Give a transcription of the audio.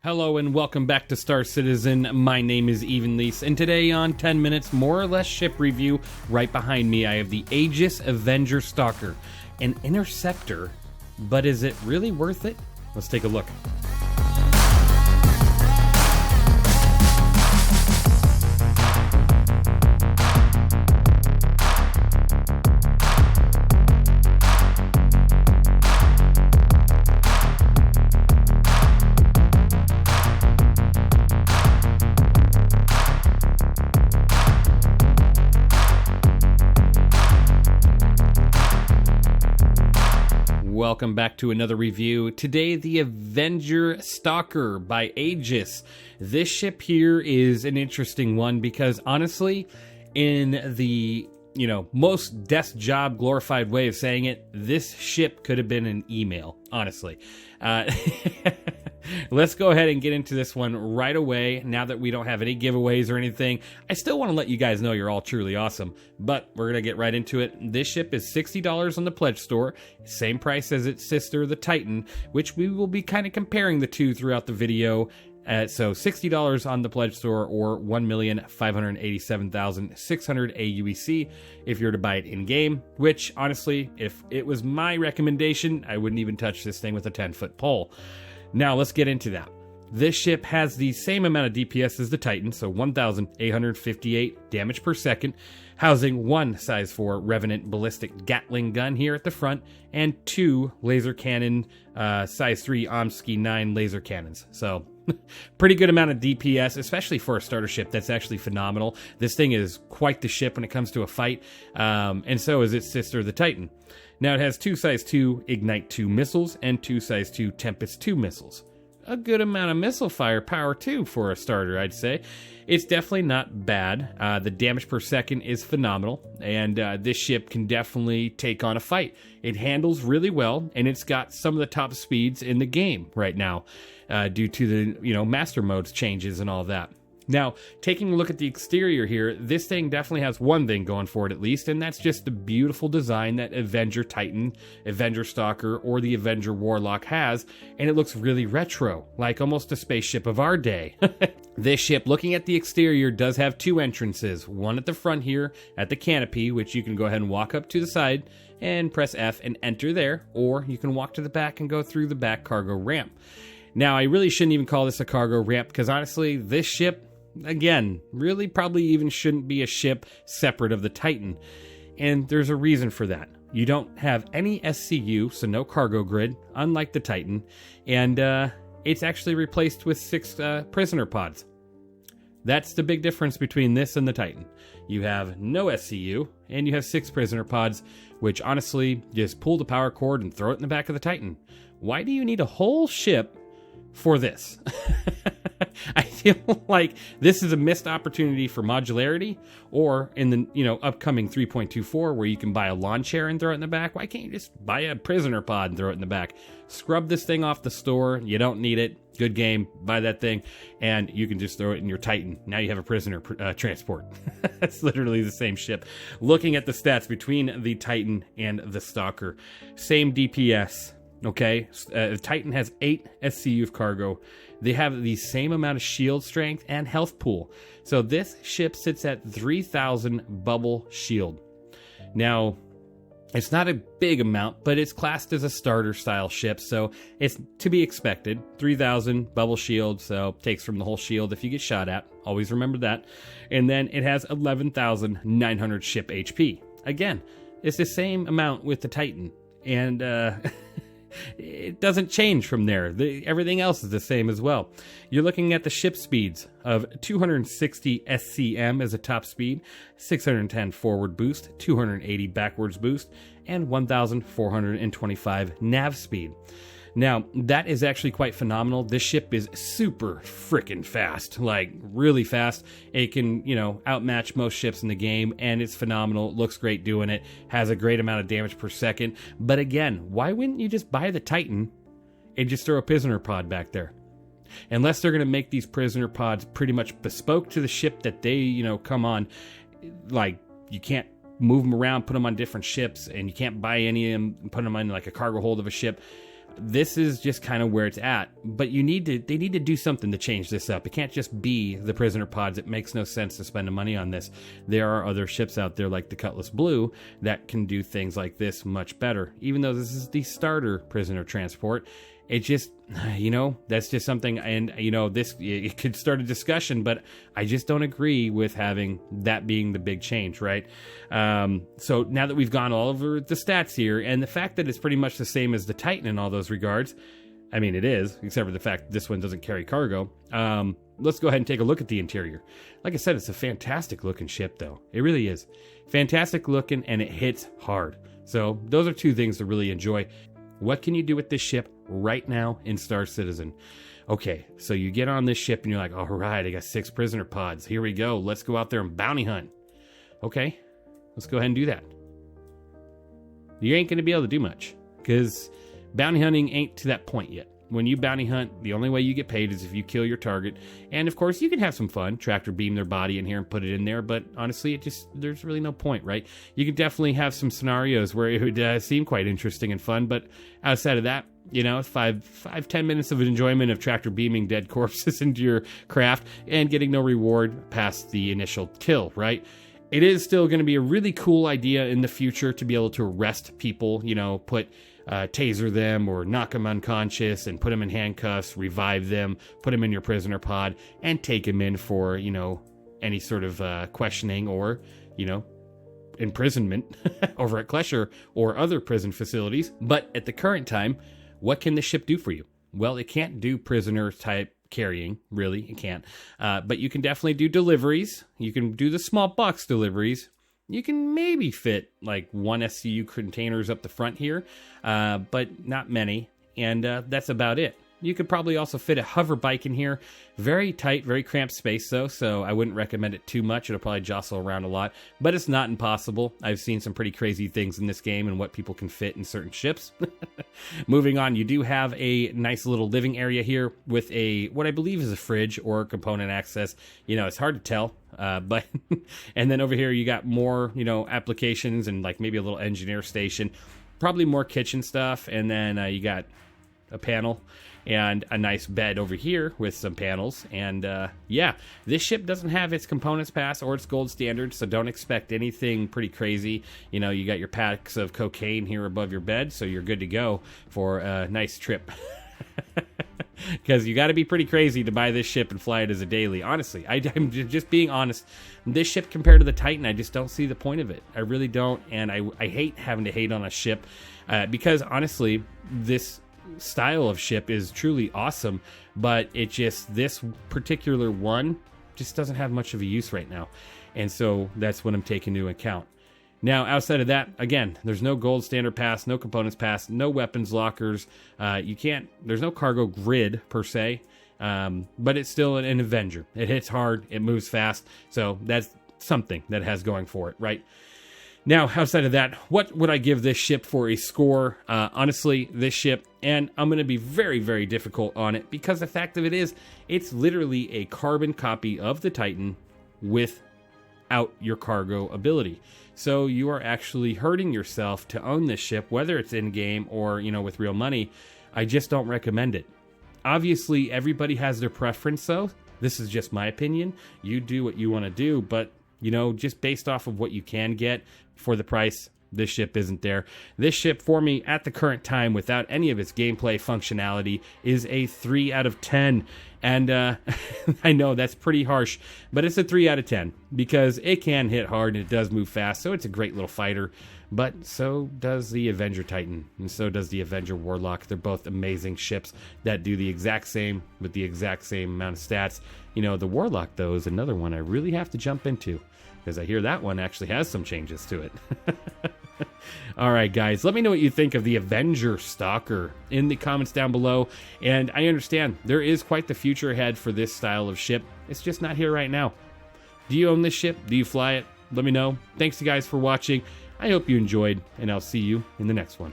Hello and welcome back to Star Citizen. My name is Evenlease, and today on 10 Minutes More or Less Ship Review, right behind me I have the Aegis AVENGER STALKER, an interceptor, but is it really worth it? Let's take a look. Welcome back to another review. Today, the AVENGER STALKER by Aegis. This ship here is an interesting one because honestly, in the most desk job glorified way of saying it, this ship could have been an email, honestly. Let's go ahead and get into this one right away. Now that we don't have any giveaways or anything, I still want to let you guys know you're all truly awesome, but we're going to get right into it. This ship is $60 on the Pledge Store, same price as its sister, the Titan, which we will be kind of comparing the two throughout the video. So $60 on the Pledge Store or 1,587,600 AUEC if you're to buy it in-game, which honestly, if it was my recommendation, I wouldn't even touch this thing with a 10-foot pole. Now let's get into that. This ship has the same amount of DPS as the Titan, so 1,858 damage per second, housing one size 4 Revenant ballistic Gatling gun here at the front, and 2 laser cannon size 3 Omsky 9 laser cannons. So pretty good amount of DPS, especially for a starter ship. That's actually phenomenal. This thing is quite the ship when it comes to a fight, and so is its sister, the Titan. Now it has 2 size 2 Ignite 2 missiles and 2 size 2 Tempest 2 missiles. A good amount of missile firepower too for a starter, I'd say. It's definitely not bad. The damage per second is phenomenal, and this ship can definitely take on a fight. It handles really well, and it's got some of the top speeds in the game right now, due to the master modes changes and all that. Now, taking a look at the exterior here, this thing definitely has one thing going for it at least, and that's just the beautiful design that Avenger Titan, Avenger Stalker, or the Avenger Warlock has, and it looks really retro, like almost a spaceship of our day. This ship, looking at the exterior, does have 2 entrances, one at the front here at the canopy, which you can go ahead and walk up to the side and press F and enter there, or you can walk to the back and go through the back cargo ramp. Now, I really shouldn't even call this a cargo ramp, because honestly, this ship, again, really probably even shouldn't be a ship separate of the Titan. And there's a reason for that. You don't have any SCU, so no cargo grid, unlike the Titan. And it's actually replaced with 6 prisoner pods. That's the big difference between this and the Titan. You have no SCU, and you have 6 prisoner pods, which honestly, just pull the power cord and throw it in the back of the Titan. Why do you need a whole ship for this? I feel like this is a missed opportunity for modularity, or in the upcoming 3.24 where you can buy a lawn chair and throw it in the back. Why can't you just buy a prisoner pod and throw it in the back? Scrub this thing off the store. You don't need it. Good game. Buy that thing, and you can just throw it in your Titan. Now you have a prisoner transport. That's literally the same ship. Looking at the stats between the Titan and the Stalker, same DPS. Okay, Titan has 8 SCU of cargo. They have the same amount of shield strength and health pool. So this ship sits at 3,000 bubble shield. Now, it's not a big amount, but it's classed as a starter style ship, so it's to be expected. 3,000 bubble shield, so takes from the whole shield if you get shot at. Always remember that. And then it has 11,900 ship HP. Again, it's the same amount with the Titan. And it doesn't change from there. Everything else is the same as well. You're looking at the ship speeds of 260 SCM as a top speed, 610 forward boost, 280 backwards boost, and 1,425 nav speed. Now, that is actually quite phenomenal. This ship is super freaking fast, like really fast. It can, outmatch most ships in the game, and it's phenomenal. Looks great doing it. Has a great amount of damage per second. But again, why wouldn't you just buy the Titan and just throw a prisoner pod back there? Unless they're going to make these prisoner pods pretty much bespoke to the ship that they, come on. Like, you can't move them around, put them on different ships, and you can't buy any of them and put them on like a cargo hold of a ship. This is just kind of where it's at, but they need to do something to change this up. It can't just be the prisoner pods. It makes no sense to spend the money on this. There are other ships out there like the Cutlass Blue that can do things like this much better. Even though this is the starter prisoner transport, it just, that's just something, and, it could start a discussion, but I just don't agree with having that being the big change, right? So now that we've gone all over the stats here, and the fact that it's pretty much the same as the Titan in all those regards, I mean, it is, except for the fact that this one doesn't carry cargo. Let's go ahead and take a look at the interior. Like I said, it's a fantastic looking ship, though. It really is. Fantastic looking, and it hits hard. So those are two things to really enjoy. What can you do with this ship right now in Star Citizen? Okay, so you get on this ship and you're like, all right, I got 6 prisoner pods. Here we go. Let's go out there and bounty hunt. Okay, let's go ahead and do that. You ain't going to be able to do much because bounty hunting ain't to that point yet. When you bounty hunt, the only way you get paid is if you kill your target. And of course, you can have some fun, tractor beam their body in here and put it in there. But honestly, there's really no point, right? You can definitely have some scenarios where it would seem quite interesting and fun. But outside of that, 5-10 minutes of enjoyment of tractor beaming dead corpses into your craft and getting no reward past the initial kill, right? It is still going to be a really cool idea in the future to be able to arrest people, taser them or knock them unconscious and put them in handcuffs, revive them, put them in your prisoner pod, and take them in for, any sort of questioning or, imprisonment over at Klesher or other prison facilities. But at the current time, what can the ship do for you? Well, it can't do prisoner type carrying, really, it can't. But you can definitely do deliveries. You can do the small box deliveries. You can maybe fit like 1 SCU containers up the front here, but not many, and that's about it. You could probably also fit a hover bike in here. Very tight, very cramped space though, so I wouldn't recommend it too much. It'll probably jostle around a lot, but it's not impossible. I've seen some pretty crazy things in this game and what people can fit in certain ships. Moving on, you do have a nice little living area here with what I believe is a fridge or component access. It's hard to tell. But and then over here you got more, applications and like maybe a little engineer station, probably more kitchen stuff. And then you got a panel and a nice bed over here with some panels. And yeah, this ship doesn't have its components pass or its gold standard, so don't expect anything pretty crazy. You got your packs of cocaine here above your bed, so you're good to go for a nice trip. Because you got to be pretty crazy to buy this ship and fly it as a daily. Honestly, I'm just being honest. This ship compared to the Titan, I just don't see the point of it. I really don't, and I hate having to hate on a ship because honestly, this style of ship is truly awesome, but this particular one just doesn't have much of a use right now, and so that's what I'm taking into account. Now, outside of that, again, there's no gold standard pass, no components pass, no weapons lockers. There's no cargo grid per se, but it's still an Avenger. It hits hard, it moves fast, so that's something that has going for it, right? Now, outside of that, what would I give this ship for a score? Honestly, this ship, and I'm going to be very, very difficult on it because the fact of it is, it's literally a carbon copy of the Titan without your cargo ability. So you are actually hurting yourself to own this ship, whether it's in-game or, with real money. I just don't recommend it. Obviously, everybody has their preference, though. This is just my opinion. You do what you want to do, but, just based off of what you can get for the price, this ship isn't there. This ship, for me, at the current time, without any of its gameplay functionality, is a 3 out of 10. And I know that's pretty harsh, but it's a 3 out of 10 because it can hit hard and it does move fast, so it's a great little fighter. But so does the Avenger Titan, and so does the Avenger Warlock. They're both amazing ships that do the exact same with the exact same amount of stats. The Warlock, though, is another one I really have to jump into because I hear that one actually has some changes to it. All right, guys, let me know what you think of the Avenger Stalker in the comments down below. And I understand there is quite the future ahead for this style of ship. It's just not here right now. Do you own this ship? Do you fly it? Let me know. Thanks, you guys, for watching. I hope you enjoyed, and I'll see you in the next one.